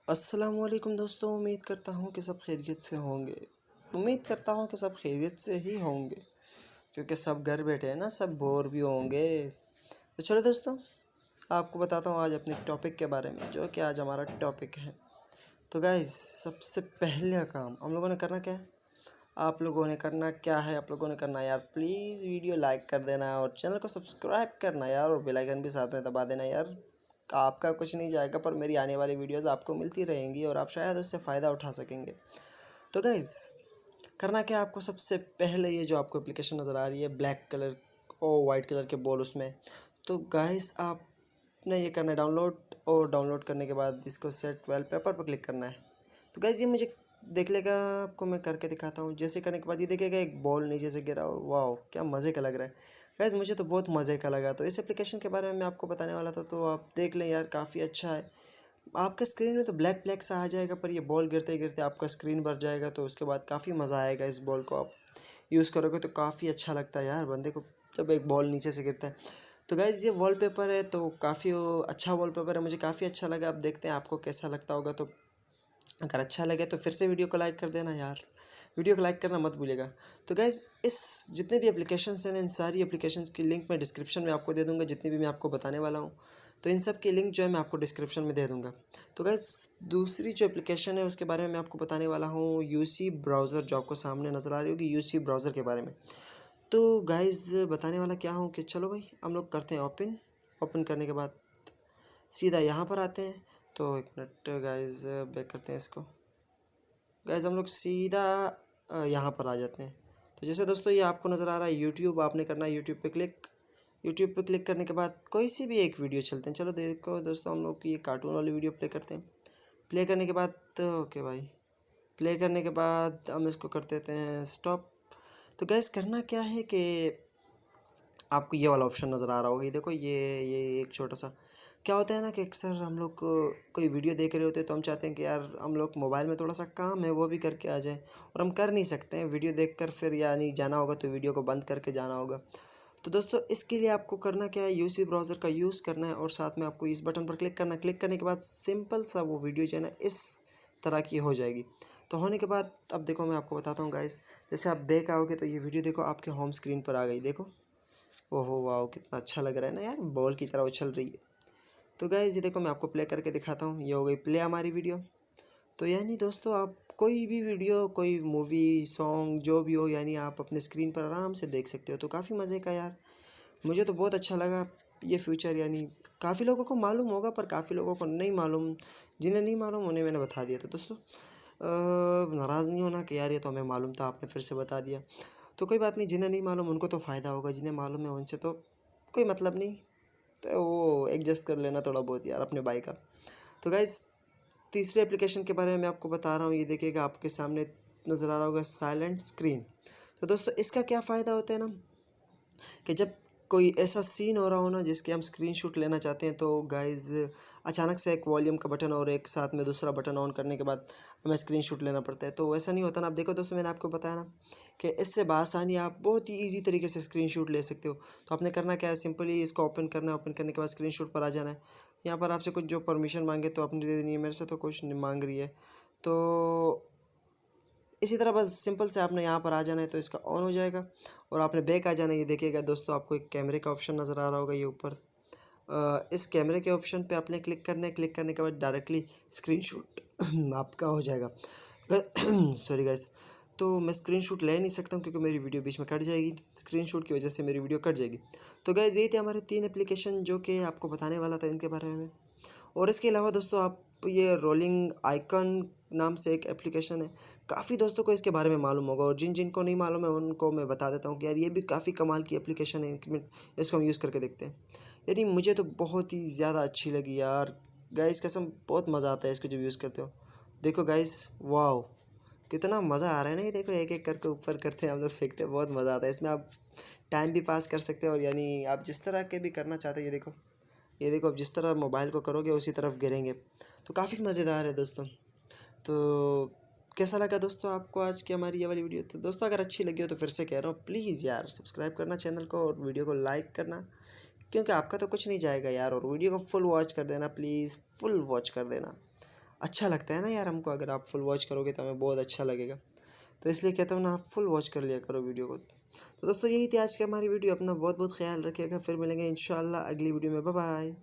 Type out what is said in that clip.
अस्सलामुअलैकुम दोस्तों, उम्मीद करता हूँ कि सब खैरियत से होंगे। उम्मीद करता हूँ कि सब खैरियत से ही होंगे क्योंकि सब घर बैठे हैं ना, सब बोर भी होंगे। तो चलो दोस्तों, आपको बताता हूँ आज अपने टॉपिक के बारे में, जो कि आज हमारा टॉपिक है। तो गाइस, सबसे पहला काम हम लोगों ने करना क्या है? आप लोगों ने करना क्या है? आप लोगों ने करना यार, प्लीज़ वीडियो लाइक कर देना और चैनल को सब्सक्राइब करना यार, और बेल आइकन भी साथ में दबा देना यार। आपका कुछ नहीं जाएगा, पर मेरी आने वाली वीडियोस आपको मिलती रहेंगी और आप शायद उससे फ़ायदा उठा सकेंगे। तो गाइज़, करना क्या है आपको? सबसे पहले ये जो आपको एप्लीकेशन नज़र आ रही है ब्लैक कलर और वाइट कलर के बॉल उसमें, तो गाइज़ आपने ये करना है डाउनलोड, और डाउनलोड करने के बाद इसको सेट वॉलपेपर पर क्लिक करना है। तो गाइज़ ये मुझे देख लेगा, आपको मैं करके दिखाता हूँ। जैसे करने के बाद ये देखिएगा एक बॉल नीचे से गिरा, और वाह क्या मज़े का लग रहा है। गाइज़ मुझे तो बहुत मज़े का लगा, तो इस एप्लीकेशन के बारे में मैं आपको बताने वाला था, तो आप देख लें यार, काफ़ी अच्छा है। आपका स्क्रीन में तो ब्लैक ब्लैक सा आ जाएगा, पर ये बॉल गिरते गिरते आपका स्क्रीन भर जाएगा, तो उसके बाद काफ़ी मज़ा आएगा। इस बॉल को आप यूज़ करोगे तो काफ़ी अच्छा लगता है यार बंदे को, जब एक बॉल नीचे से गिरता है। तो गाइज़ ये वॉलपेपर है, तो काफ़ी अच्छा वॉलपेपर है, मुझे काफ़ी अच्छा लगा। अब देखते हैं आपको कैसा लगता होगा। तो अगर अच्छा लगे तो फिर से वीडियो को लाइक कर देना यार, वीडियो को लाइक करना मत भूलिएगा। तो गाइज़, इस जितने भी एप्लीकेशंस हैं ना, इन सारी एप्लीकेशंस की लिंक मैं डिस्क्रिप्शन में आपको दे दूँगा, जितनी भी मैं आपको बताने वाला हूँ। तो इन सब की लिंक जो है मैं आपको डिस्क्रिप्शन में दे दूँगा। तो गाइज़, दूसरी जो एप्लीकेशन है उसके बारे में मैं आपको बताने वाला हूँ, यूसी ब्राउज़र, जो आपको सामने नज़र आ रही होगी, यूसी ब्राउज़र के बारे में। तो गाइज़ बताने वाला क्या हूँ कि चलो भाई हम लोग करते हैं ओपन। ओपन करने के बाद सीधा यहाँ पर आते हैं। तो एक मिनट गाइज़, बैक करते हैं इसको। गाइज़ हम लोग सीधा यहाँ पर आ जाते हैं। तो जैसे दोस्तों ये आपको नज़र आ रहा है यूट्यूब, आपने करना है यूट्यूब पे क्लिक। यूट्यूब पे क्लिक करने के बाद कोई सी भी एक वीडियो चलते हैं। चलो देखो दोस्तों, हम लोग ये कार्टून वाली वीडियो प्ले करते हैं। प्ले करने के बाद तो ओके भाई, प्ले करने के बाद हम इसको कर देते हैं स्टॉप। तो गाइज़ करना क्या है कि आपको ये वाला ऑप्शन नज़र आ रहा होगा, ये देखो, ये एक छोटा सा क्या होता है ना कि अक्सर हम लोग कोई वीडियो देख रहे होते हैं, तो हम चाहते हैं कि यार हम लोग मोबाइल में थोड़ा सा काम है वो भी करके आ जाए, और हम कर नहीं सकते हैं वीडियो देखकर, फिर यानी जाना होगा तो वीडियो को बंद करके जाना होगा। तो दोस्तों इसके लिए आपको करना क्या है, यूसी ब्राउज़र का यूज़ करना है, और साथ में आपको इस बटन पर क्लिक करना है। क्लिक करने के बाद सिंपल सा वो वीडियो जो है ना इस तरह की हो जाएगी। तो होने के बाद अब देखो मैं आपको बताता हूँ गाइस, जैसे आप बैक आओगे तो ये वीडियो देखो आपके होम स्क्रीन पर आ गई, देखो। ओहो वाह, कितना अच्छा लग रहा है ना यार, बॉल की तरह उछल रही है। तो गाइस ये देखो मैं आपको प्ले करके दिखाता हूँ, ये हो गई प्ले हमारी वीडियो। तो यानी दोस्तों आप कोई भी वीडियो, कोई मूवी, सॉन्ग जो भी हो, यानी आप अपने स्क्रीन पर आराम से देख सकते हो। तो काफ़ी मज़े का यार, मुझे तो बहुत अच्छा लगा ये फ्यूचर। यानी काफ़ी लोगों को मालूम होगा, पर काफ़ी लोगों को नहीं मालूम। जिन्हें नहीं मालूम उन्हें मैंने बता दिया। तो दोस्तों नाराज़ नहीं होना कि यार ये तो हमें मालूम था, आपने फिर से बता दिया। तो कोई बात नहीं, जिन्हें नहीं मालूम उनको तो फ़ायदा होगा, जिन्हें मालूम है उनसे तो कोई मतलब नहीं। तो वो एडजस्ट कर लेना थोड़ा बहुत यार अपने भाई का। तो गाइस, तीसरे एप्लीकेशन के बारे में मैं आपको बता रहा हूँ, ये देखिएगा आपके सामने नज़र आ रहा होगा साइलेंट स्क्रीन। तो दोस्तों इसका क्या फ़ायदा होता है ना, कि जब कोई ऐसा सीन हो रहा हो ना जिसके हम स्क्रीनशॉट लेना चाहते हैं, तो गाइज़ अचानक से एक वॉल्यूम का बटन और एक साथ में दूसरा बटन ऑन करने के बाद हमें स्क्रीनशॉट लेना पड़ता है। तो वैसा नहीं होता ना। आप देखो दोस्तों, मैंने आपको बताया ना कि इससे बआसानी आप बहुत ही ईजी तरीके से स्क्रीनशॉट ले सकते हो। तो आपने करना क्या है, सिंपली इसको ओपन करना है। ओपन करने के बाद स्क्रीनशॉट पर आ जाना है। यहाँ पर आपसे कुछ जो परमिशन मांगे तो आपने दे देनी है, मेरे से तो कुछ नहीं मांग रही है। तो इसी तरह बस सिंपल से आपने यहाँ पर आ जाना है, तो इसका ऑन हो जाएगा, और आपने बैक आ जाना है। ये देखिएगा दोस्तों, आपको एक कैमरे का ऑप्शन नज़र आ रहा होगा ये ऊपर। इस कैमरे के ऑप्शन पे आपने क्लिक करना है। क्लिक करने के बाद डायरेक्टली स्क्रीनशॉट आपका हो जाएगा। सॉरी गाइस, तो मैं स्क्रीनशॉट ले नहीं सकता हूँ क्योंकि मेरी वीडियो बीच में कट जाएगी, स्क्रीनशॉट की वजह से मेरी वीडियो कट जाएगी। तो गाइस यही थे हमारे 3 एप्लीकेशन जो कि आपको बताने वाला था इनके बारे में। और इसके अलावा दोस्तों आप ये रोलिंग आइकन नाम से एक एप्लीकेशन है, काफ़ी दोस्तों को इसके बारे में मालूम होगा, और जिन जिनको नहीं मालूम है उनको मैं बता देता हूँ कि यार ये भी काफ़ी कमाल की एप्लीकेशन है। एक मिनट, इसको हम यूज़ करके देखते हैं। यानी मुझे तो बहुत ही ज़्यादा अच्छी लगी यार गाइस, कसम बहुत मज़ा आता है इसको जब यूज़ करते हो। देखो गाइस, वाओ कितना मज़ा आ रहा है ना, ये देखो एक एक करके ऊपर करते हैं हम लोग, फेंकते हैं, बहुत मज़ा आता है इसमें। आप टाइम भी पास कर सकते हो, और यानी आप जिस तरह के भी करना चाहते हो, ये देखो, ये देखो, आप जिस तरह मोबाइल को करोगे उसी तरफ गिरेंगे। तो काफ़ी मज़ेदार है दोस्तों। तो कैसा लगा दोस्तों आपको आज की हमारी ये वाली वीडियो? तो दोस्तों अगर अच्छी लगी हो तो फिर से कह रहा हूँ, प्लीज़ यार सब्सक्राइब करना चैनल को, और वीडियो को लाइक करना, क्योंकि आपका तो कुछ नहीं जाएगा यार, और वीडियो को फुल वॉच कर देना, प्लीज़ फुल वॉच कर देना। अच्छा लगता है ना यार हमको, अगर आप फुल वॉच करोगे तो हमें बहुत अच्छा लगेगा। तो इसलिए कहता हूँ ना, आप फुल वॉच कर लिया करो वीडियो को। तो दोस्तों यही थी आज की हमारी वीडियो। अपना बहुत बहुत ख्याल रखिएगा, फिर मिलेंगे इंशाल्लाह अगली वीडियो में। Bye bye.